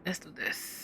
Let's do this.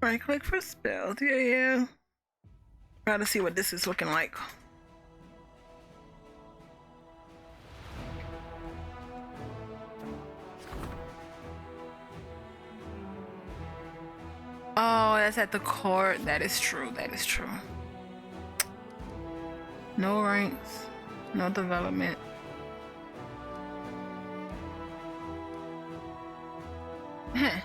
Right click for spells. Yeah. Try to see what this is looking like. Oh, that's at the court. That is true. That is true. No ranks, no development. Heh.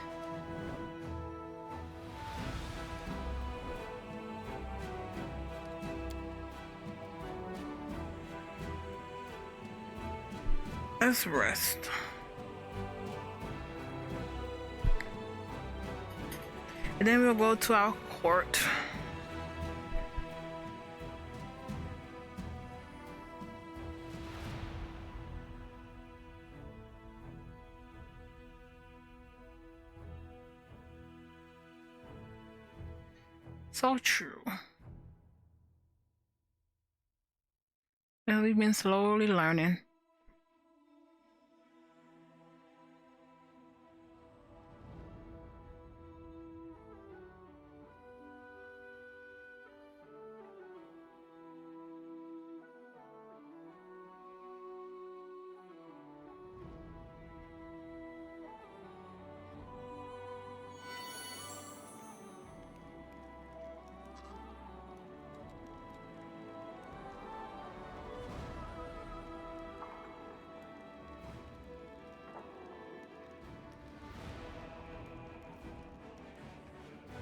Let's rest. And then we'll go to our court. So true. And we've been slowly learning.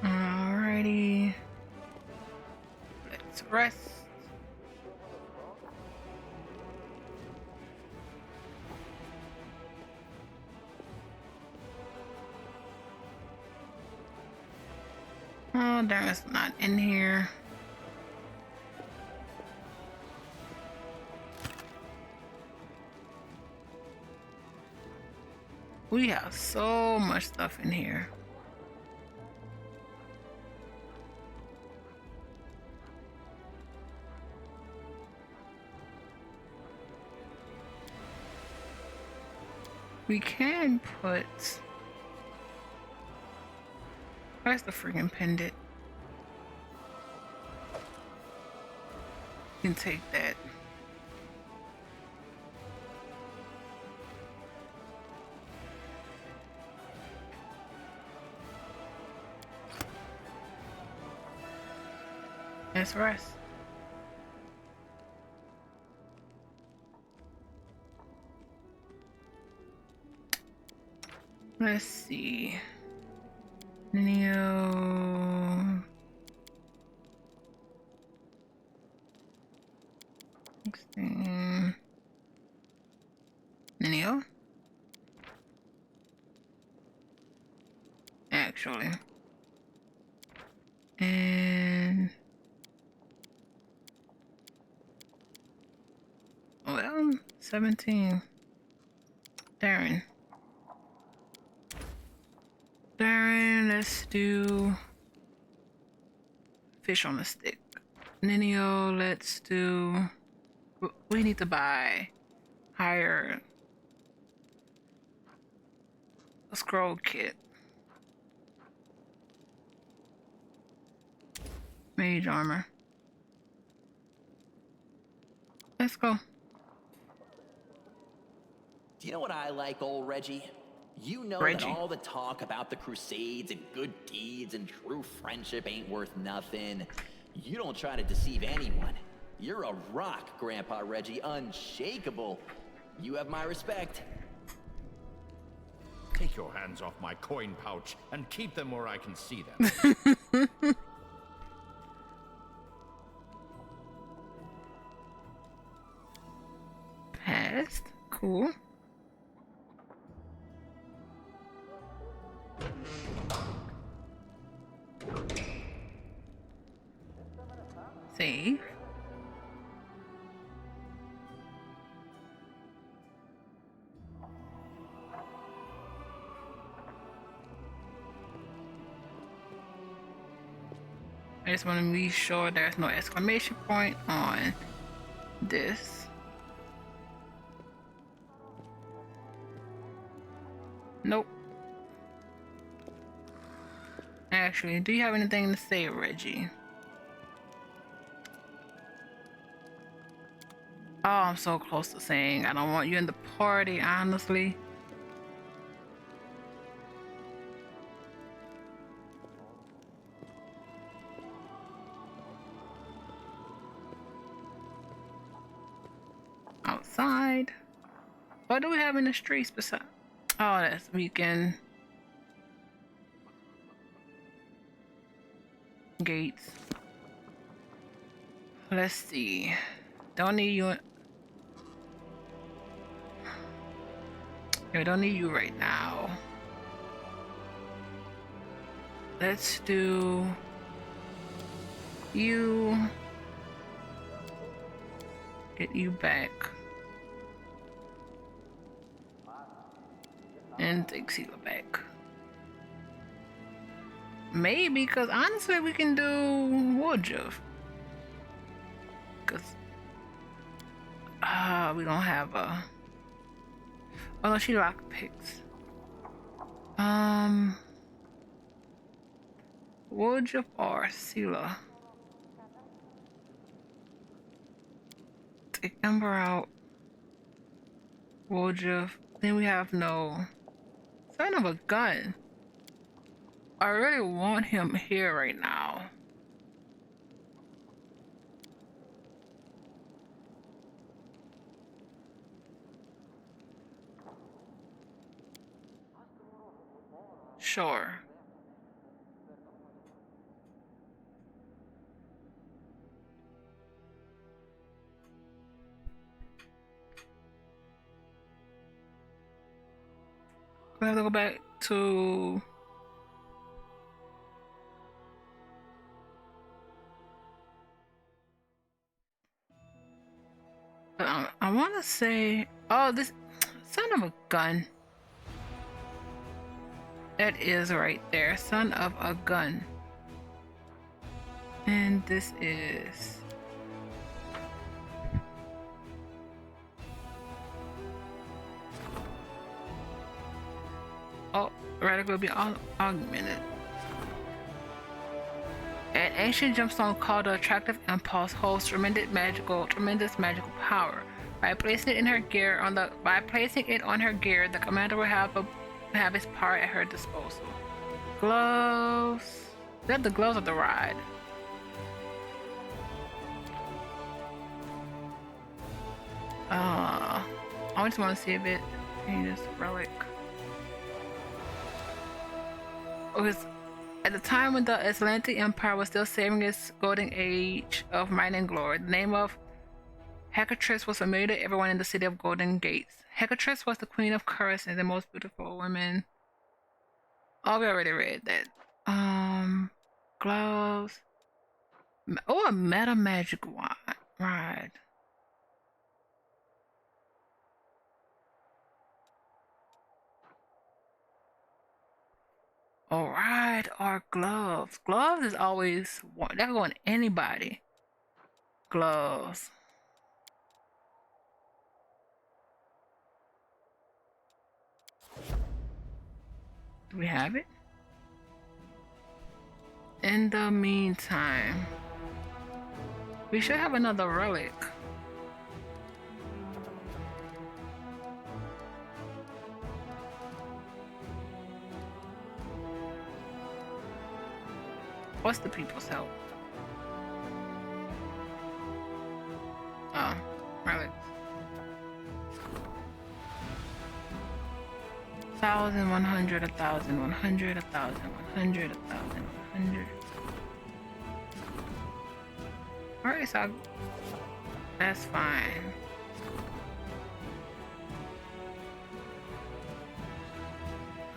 Alrighty. Let's rest. Oh, there's not in here. We have so much stuff in here. We can put... Where's the freaking pendant? You can take that. Let's rest. Let's see. Neo. 16. Neo? Actually. And... well, 17. Darren. Let's do fish on a stick. Ninio, let's do... we need to buy higher a scroll kit. Mage armor. Let's go. Do you know what I like, old Reggie? You know Reggie. that all the talk about the Crusades and good deeds and true friendship ain't worth nothing. You don't try to deceive anyone. You're a rock, Grandpa Reggie, unshakable. You have my respect. Take your hands off my coin pouch and keep them where I can see them. Passed. Cool. Save. I just want to be sure there's no exclamation point on this. Nope. Actually, do you have anything to say, Reggie? Oh, I'm so close to saying I don't want you in the party, honestly. Outside. What do we have in the streets besides? Oh, that's weekend. Gates. Let's see. Don't need you. I don't need you right now. Let's do you. Get you back. And take Sela back. Maybe, because honestly, we can do Woodruff. Because we don't have a. Oh no, she lock picks. Woodruff or Sela. Take Ember out. Woodruff. Then we have no son of a gun. I really want him here right now. Sure. We have to go back to I want to say, oh, this son of a gun. That is right there, son of a gun. And this is radical will be augmented. An ancient gemstone called the Attractive Impulse holds tremendous magical power. By placing it on her gear, the commander will have its power at her disposal. Gloves. We have the gloves of the ride. I just want to see if it changes relic. Because at the time when the Atlantic Empire was still saving its golden age of might and glory, the name of Hecatrice was familiar to everyone in the city of Golden Gates. Hecatrice was the queen of Curse and the most beautiful women. Oh, we already read that. Gloves. Oh, a meta magic wand. Right. Alright, our gloves. Gloves is always one. That can go on anybody. Gloves. Do we have it? In the meantime, we should have another relic. What's the people's help? Oh, relics. 1,100, 1,100, 1,100, 1,100. Alright, so that's fine.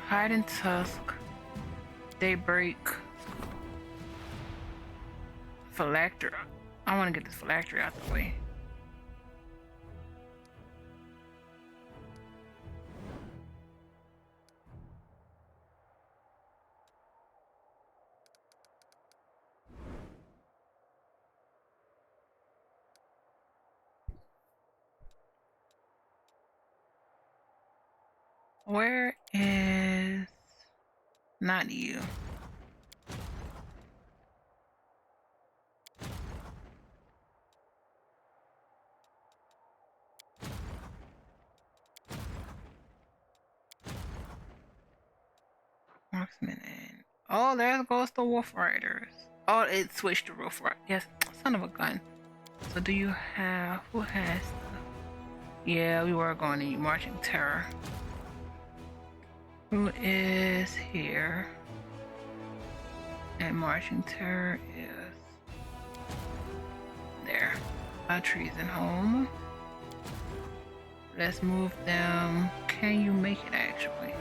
Hide and Tusk. Daybreak. Phylactery. I want to get this phylactery out the way. Where is not you? Marksman and oh, there goes the Wolf Riders. Oh, it switched to Wolf Riders. Yes, son of a gun. So do you have who has? Yeah, we were going to need Marching Terror. Who is here? And Marching Terror is there. Trees and home. Let's move them. Can you make it actually?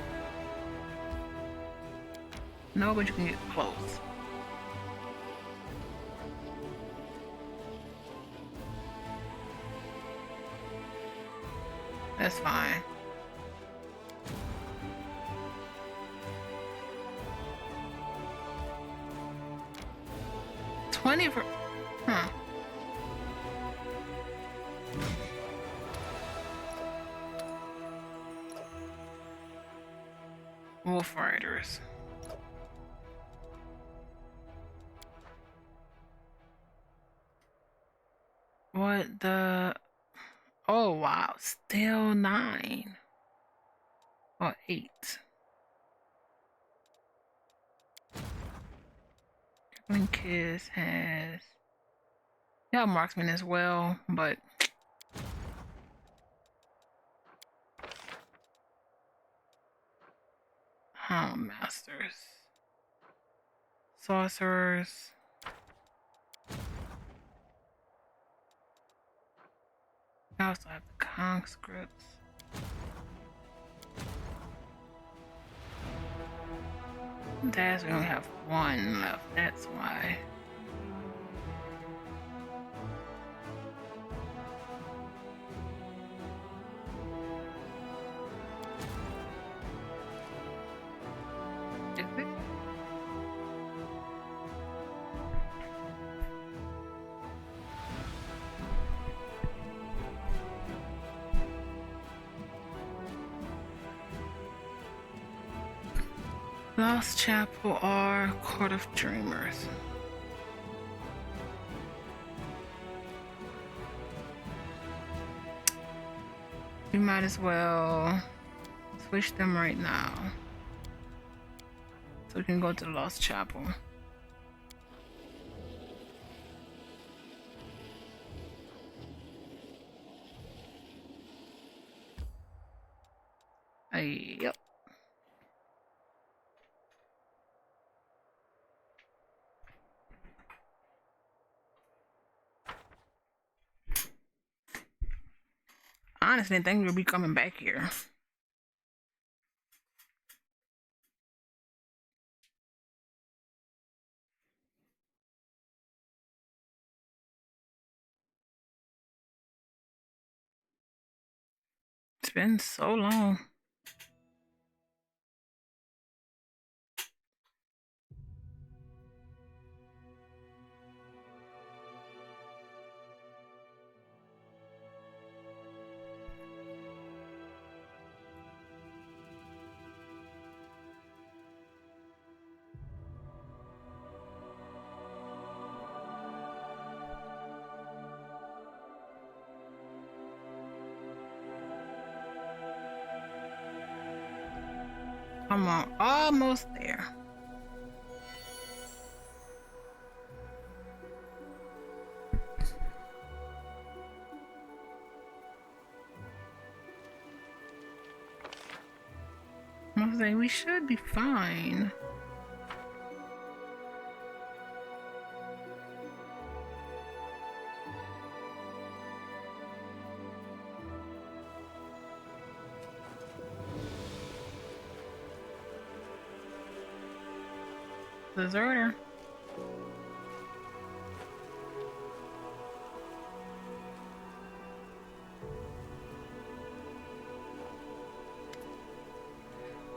No, but you can get close. That's fine. Huh. Wolf Riders. What the? Oh wow, still 9 or 8. Kiss has yeah Marksman as well, but Masters, Sorcerers. I also have the conscripts. That's we only have 1 left. That's why. Is it? Lost Chapel or Court of Dreamers? We might as well switch them right now. So we can go to the Lost Chapel. Yep. I honestly didn't think we'll be coming back here. It's been so long. Come on, almost there. I was like, we should be fine. Deserter.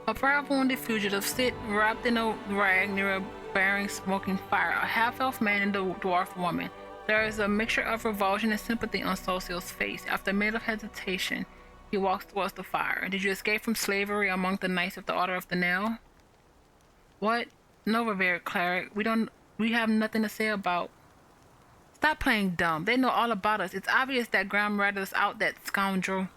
A proud wounded fugitive sit wrapped in a rag near a bearing smoking fire, a half-elf man and a dwarf woman. There is a mixture of revulsion and sympathy on Social's face. After a minute of hesitation, he walks towards the fire. Did you escape from slavery among the Knights of the Order of the Nail? What? No, revered cleric. We have nothing to say about. Stop playing dumb. They know all about us. It's obvious that Graham ratted us out, that scoundrel.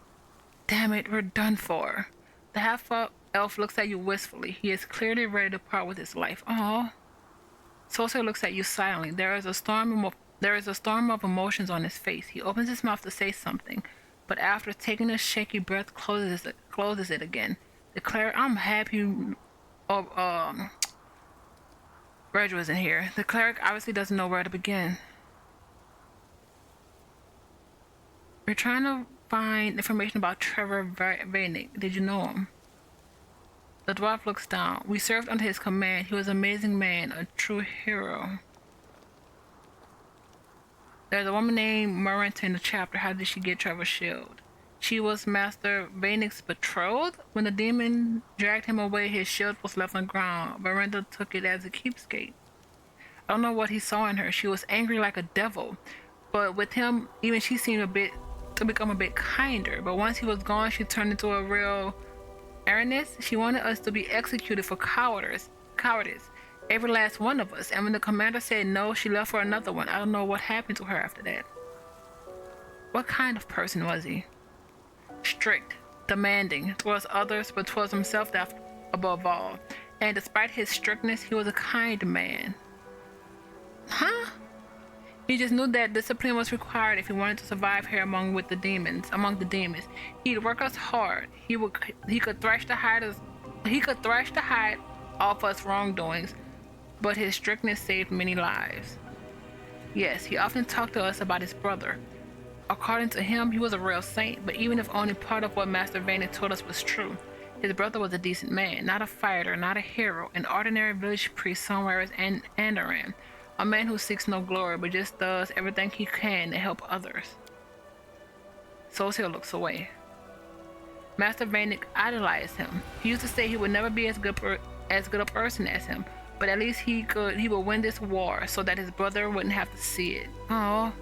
Damn it, we're done for. The half-elf looks at you wistfully. He is clearly ready to part with his life. Oh. Social looks at you silently. There is a storm of emotions on his face. He opens his mouth to say something, but after taking a shaky breath, closes it again. The cleric, I'm happy. Reg was in here. The cleric obviously doesn't know where to begin. We're trying to find information about Trevor Vanek. Did you know him? The dwarf looks down. We served under his command. He was an amazing man, a true hero. There's a woman named Marenta in the chapter. How did she get Trevor's shield? She was Master Vanek's betrothed. When the demon dragged him away, his shield was left on the ground. Marenta took it as a keepsake. I don't know what he saw in her. She was angry like a devil. But with him, even she seemed to become a bit kinder. But once he was gone, she turned into a real Aranis. She wanted us to be executed for cowardice. Every last one of us. And when the commander said no, she left for another one. I don't know what happened to her after that. What kind of person was he? Strict, demanding towards others, but towards himself above all. And despite his strictness, he was a kind man. Huh? He just knew that discipline was required if he wanted to survive here among the demons. He'd work us hard. He could thrash the hide off us wrongdoings, but his strictness saved many lives. Yes, he often talked to us about his brother. According to him, he was a real saint, but even if only part of what Master Vanek told us was true, his brother was a decent man, not a fighter, not a hero, an ordinary village priest somewhere in Andoran. A man who seeks no glory, but just does everything he can to help others. Social looks away. Master Vanek idolized him. He used to say he would never be as good a person as him, but at least he would win this war so that his brother wouldn't have to see it. Oh,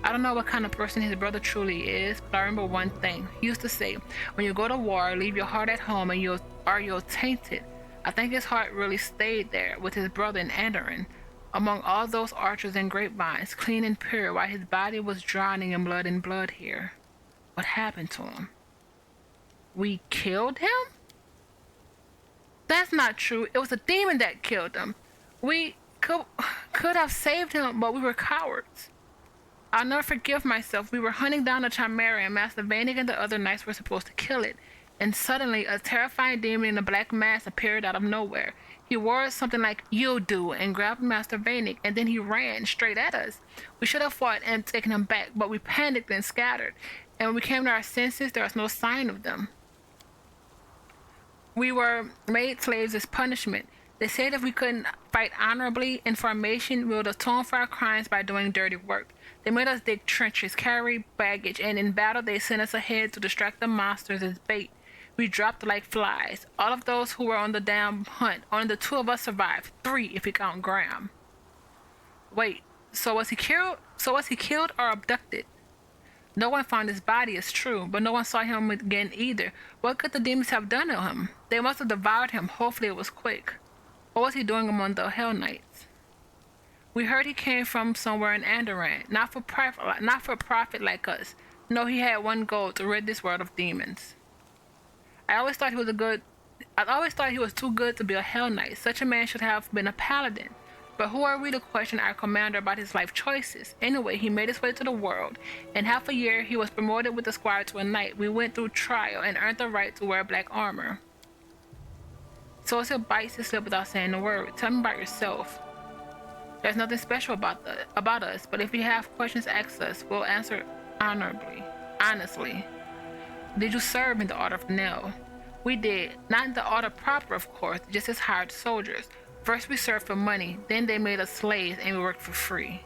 I don't know what kind of person his brother truly is, but I remember one thing. He used to say, when you go to war, leave your heart at home and you'll taint it. I think his heart really stayed there with his brother in Andoran, among all those archers and grapevines, clean and pure, while his body was drowning in blood here. What happened to him? We killed him? That's not true. It was a demon that killed him. We could have saved him, but we were cowards. I'll never forgive myself. We were hunting down a chimera, and Master Vanek and the other knights were supposed to kill it. And suddenly, a terrifying demon in a black mask appeared out of nowhere. He wore something like, "You do," and grabbed Master Vanek, and then he ran straight at us. We should have fought and taken him back, but we panicked and scattered. And when we came to our senses, there was no sign of them. We were made slaves as punishment. They said if we couldn't fight honorably in formation, we would atone for our crimes by doing dirty work. They made us dig trenches, carry baggage, and in battle they sent us ahead to distract the monsters as bait. We dropped like flies. All of those who were on the damn hunt, only the 2 of us survived. 3 if you count Graham. Wait, so was he killed or abducted? No one found his body, it's true, but no one saw him again either. What could the demons have done to him? They must have devoured him. Hopefully it was quick. What was he doing among the Hell Knights? We heard he came from somewhere in Andoran, not for profit like us. No, he had one goal: to rid this world of demons. I always thought he was too good to be a Hell Knight. Such a man should have been a paladin. But who are we to question our commander about his life choices? Anyway, he made his way to the world. In half a year, he was promoted with the squire to a knight. We went through trial and earned the right to wear black armor. Social bites his lip without saying a word. Tell me about yourself. There's nothing special about us, but if you have questions, ask us. We'll answer honestly. Did you serve in the Order of the Nail? We did. Not in the Order proper, of course, just as hired soldiers. First we served for money, then they made us slaves and we worked for free.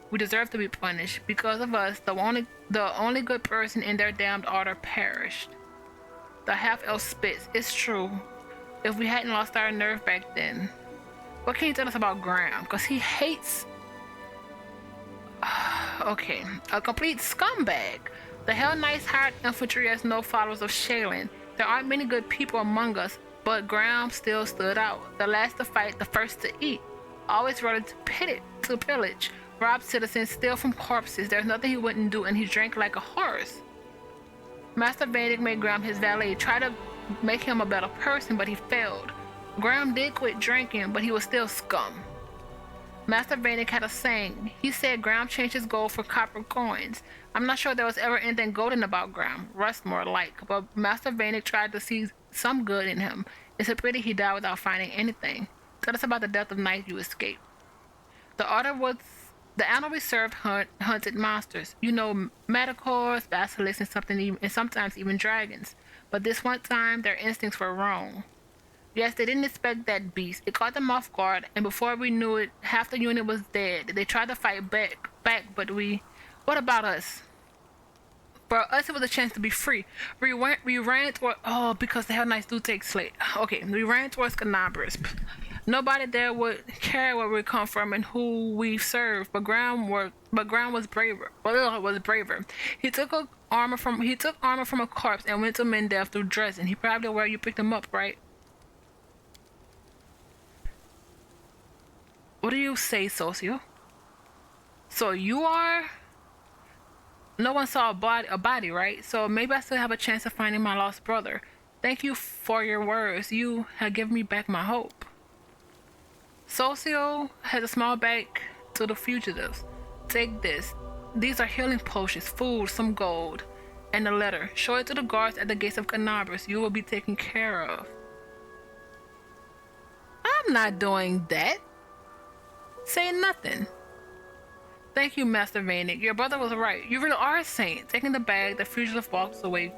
We deserve to be punished. Because of us, the only good person in their damned order perished. The half-elf spits. It's true. If we hadn't lost our nerve back then. What can you tell us about Graham? Because he hates... Okay. A complete scumbag. The Hell Knights hired infantry as no followers of Shaylin. There aren't many good people among us, but Graham still stood out. The last to fight, the first to eat. Always ready to pillage. Rob citizens, steal from corpses. There's nothing he wouldn't do, and he drank like a horse. Master Vedic made Graham his valet, tried to make him a better person, but he failed. Graham did quit drinking, but he was still scum. Master Vedic had a saying. He said Graham changed his gold for copper coins. I'm not sure there was ever anything golden about Graham, rust more like, but Master Vedic tried to see some good in him. It's a pity he died without finding anything. Tell us about the death of night you escaped. The animal we served hunted monsters. You know, manticores, basilisks, and sometimes even dragons. But this one time, their instincts were wrong. Yes, they didn't expect that beast. It caught them off guard, and before we knew it, half the unit was dead. They tried to fight back, but we... What about us? For us, it was a chance to be free. We ran toward... Oh, because the Hell Knights do take slate. Okay, we ran towards Canabras. Nobody there would care where we come from and who we served, but Graham was braver. He took armor from a corpse and went to Mendel through Dresden. He probably where you picked him up, right? What do you say, Socio? So you are... No one saw a body, right? So maybe I still have a chance of finding my lost brother. Thank you for your words. You have given me back my hope. Socio has a small bag to the fugitives. Take this. These are healing potions, food, some gold, and a letter. Show it to the guards at the gates of Canabras. You will be taken care of. I'm not doing that. Say nothing. Thank you, Master Vanic. Your brother was right. You really are a saint. Taking the bag, the fugitive walks away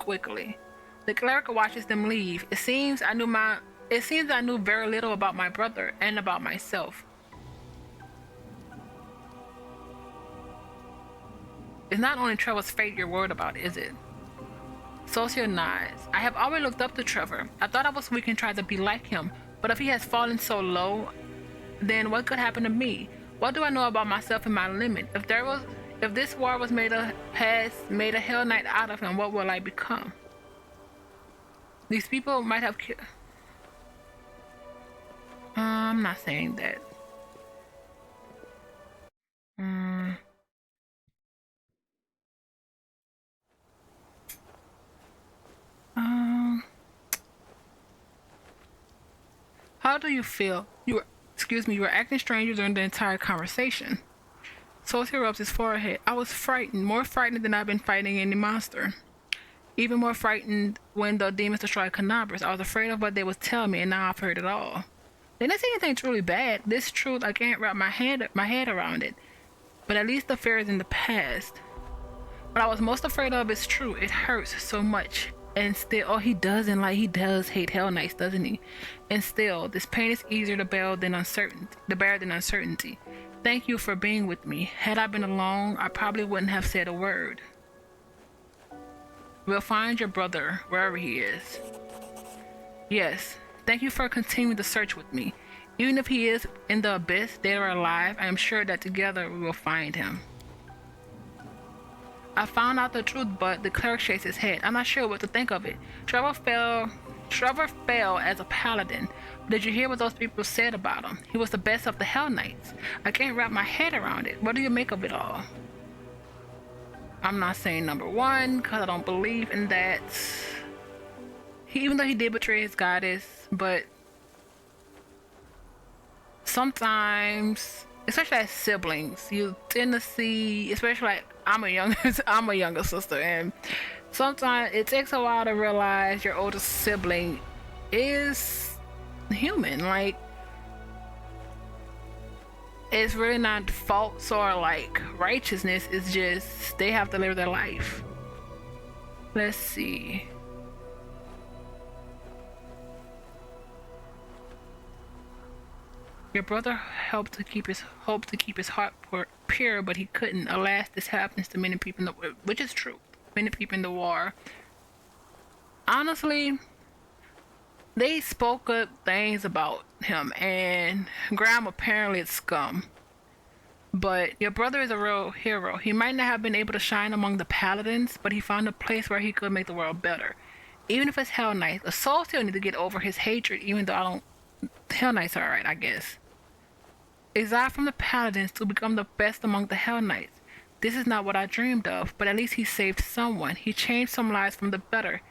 quickly. The cleric watches them leave. It seems I knew very little about my brother and about myself. It's not only Trevor's fate you're worried about, is it? Socio nods. I have always looked up to Trevor. I thought I was weak and tried to be like him, but if he has fallen so low, then what could happen to me? What do I know about myself and my limit? If this war has made a Hell Knight out of him, what will I become? These people might have killed... I'm not saying that. How do you feel? You were acting strange during the entire conversation. Socio rubs his forehead. I was frightened, more frightened than I've been fighting any monster. Even more frightened when the demons destroyed Canabras. I was afraid of what they would tell me, and now I've heard it all. They didn't say anything truly bad. This truth, I can't wrap my head around it. But at least the fear is in the past. What I was most afraid of is true. It hurts so much. And still, he does hate Hell Knights, doesn't he? And still, this pain is easier to bear than uncertainty. Thank you for being with me. Had I been alone, I probably wouldn't have said a word. We'll find your brother, wherever he is. Yes, thank you for continuing the search with me. Even if he is in the abyss, dead or alive, I am sure that together we will find him. I found out the truth, but the cleric shakes his head. I'm not sure what to think of it. Trevor fell as a paladin. Did you hear what those people said about him? He was the best of the Hell Knights. I can't wrap my head around it. What do you make of it all? I'm not saying number one, because I don't believe in that. Even though he did betray his goddess, but sometimes, especially as siblings, you tend to see, especially like I'm a younger sister, and sometimes it takes a while to realize your older sibling is human. Like, it's really not faults or like righteousness, it's just they have to live their life. Let's see. Your brother hoped to keep his heart pure, but he couldn't. Alas, this happens to many people, which is true. Many people in the war. Honestly, they spoke good things about him, and Graham apparently is scum. But your brother is a real hero. He might not have been able to shine among the paladins, but he found a place where he could make the world better. Even if it's Hell Knights, a soul still need to get over his hatred, even though I don't. Hell Knights are alright, I guess. Exiled from the paladins to become the best among the Hell Knights. This is not what I dreamed of, but at least he saved someone. He changed some lives from the better.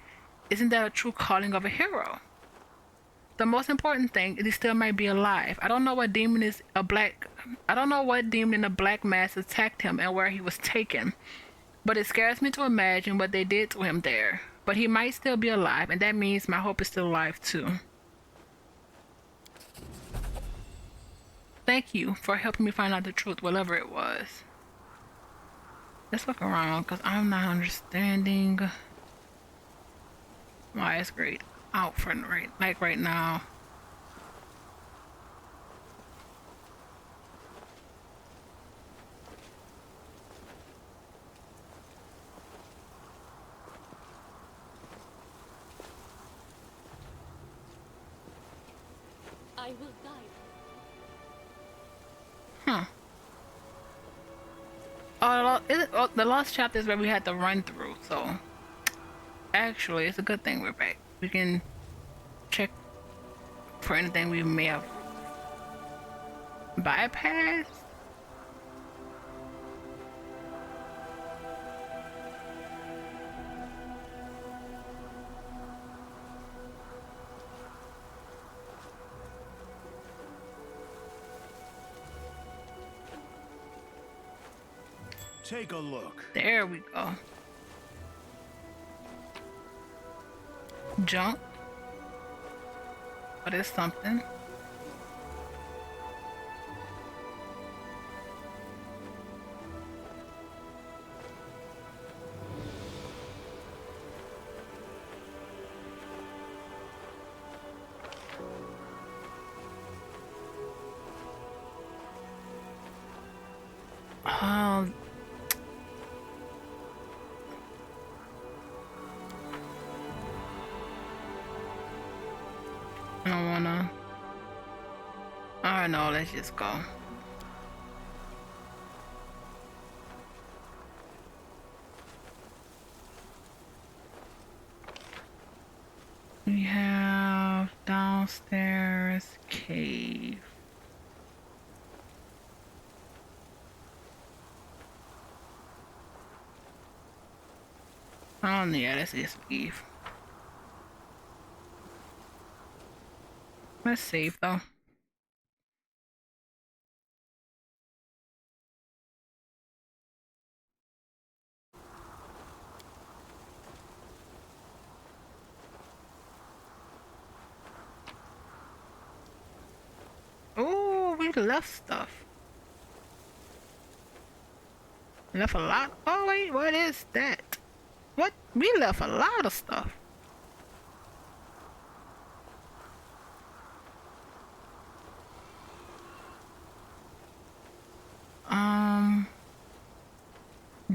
Isn't that a true calling of a hero? The most important thing is he still might be alive. I don't know what demon in a black mask attacked him and where he was taken. But it scares me to imagine what they did to him there. But he might still be alive, and that means my hope is still alive too. Thank you for helping me find out the truth, whatever it was. Let's look around, because I'm not understanding why it's great out for right now. I will guide. Huh. The last chapter is where we had to run through, so actually it's a good thing we're back. We can check for anything we may have bypassed. Take a look. There we go. Junk. But it's something. I don't wanna. Alright, no, let's just go. We have downstairs cave. Oh yeah, let's just leave. Let's save though. Oh, we left stuff. Left a lot. Oh wait, what is that? What? We left a lot of stuff.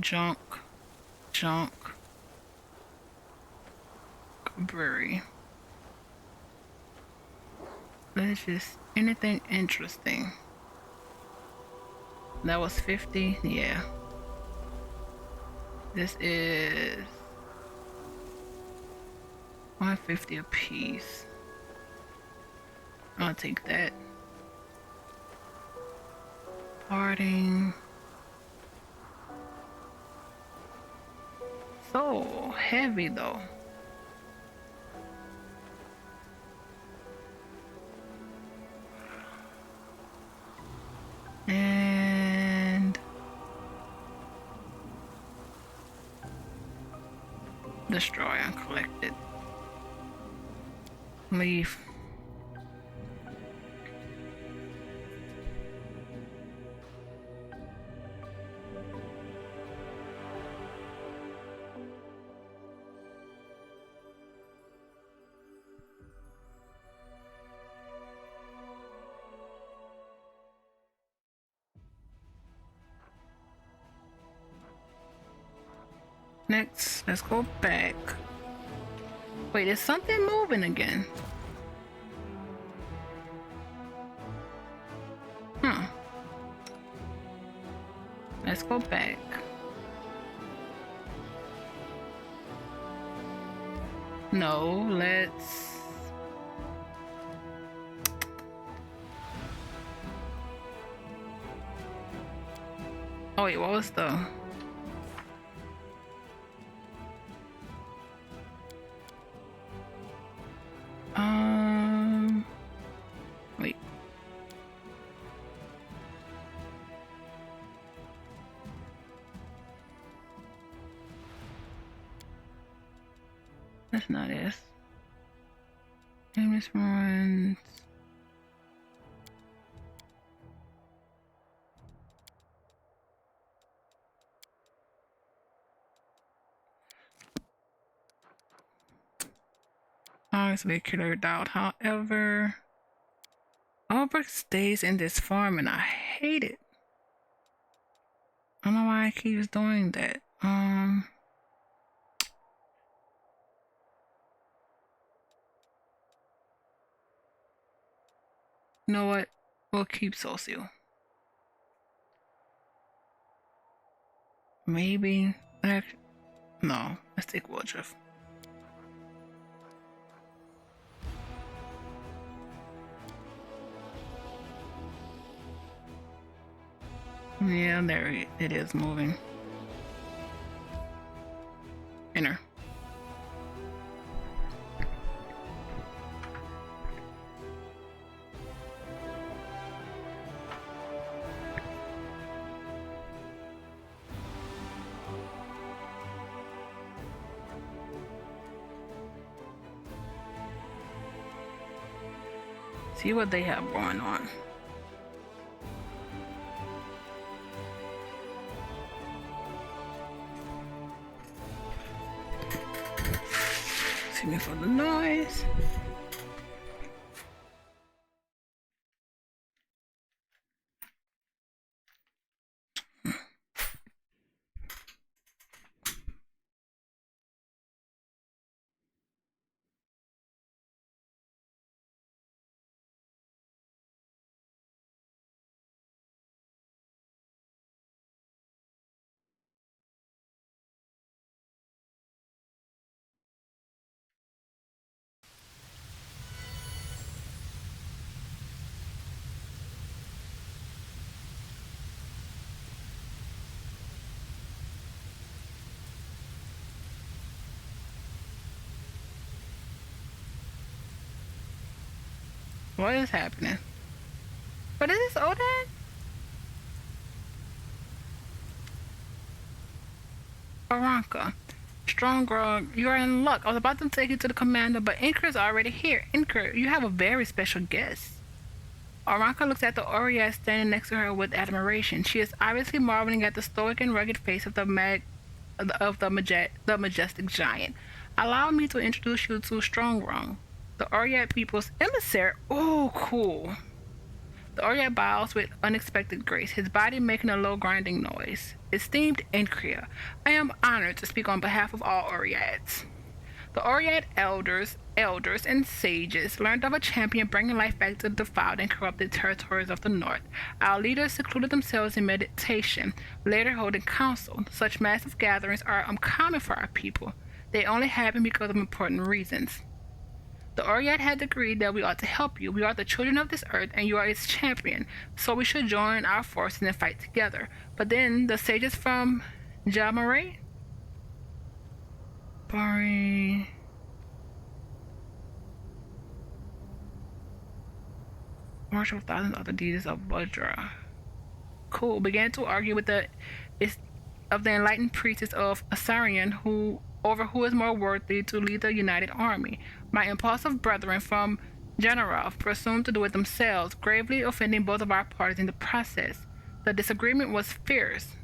Junk. Library. Let's just anything interesting. That was 50, yeah. This is 150 a piece. I'll take that. Parting. So heavy though. And destroy and collect it. Leave. Next, let's go back. Wait, is something moving again? Let's go back. No, let's... Oh wait, what was the... Wait. That's not it. Famous ruins. Obviously cleared out, however. Albrecht stays in this farm and I hate it. I don't know why he keeps doing that. You know what? We'll keep Socio. Maybe. No, let's take Woodruff. Yeah, there it is moving. Enter. See what they have going on. Excuse me for the noise. What is happening? What is this, Odin? Aranka. Strong girl, you're in luck. I was about to take you to the commander, but Incra's already here. Incra, you have a very special guest. Aranka looks at the Oriat standing next to her with admiration. She is obviously marveling at the stoic and rugged face of the majestic giant. Allow me to introduce you to Strongrung, the Oriat people's emissary. Oh, cool. The Oriat bows with unexpected grace, his body making a low grinding noise. Esteemed Incria, I am honored to speak on behalf of all Oriats. The Oriat elders and sages learned of a champion bringing life back to the defiled and corrupted territories of the north. Our leaders secluded themselves in meditation, later holding council. Such massive gatherings are uncommon for our people. They only happen because of important reasons. The Oriat had agreed that we ought to help you. We are the children of this earth, and you are its champion, so we should join our forces and fight together. But then the sages from Jamare, Bari, worship of thousands of other deities of Vajra. Cool. Began to argue with the enlightened priestess of Asarian who is more worthy to lead the united army. My impulsive brethren from Generov presumed to do it themselves, gravely offending both of our parties in the process. The disagreement was fierce.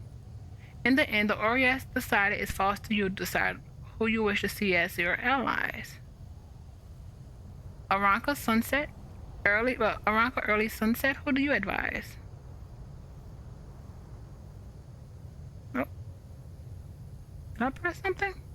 In the end, the Orias decided it's false to you to decide who you wish to see as your allies. Aranka early sunset, who do you advise? Did I press something?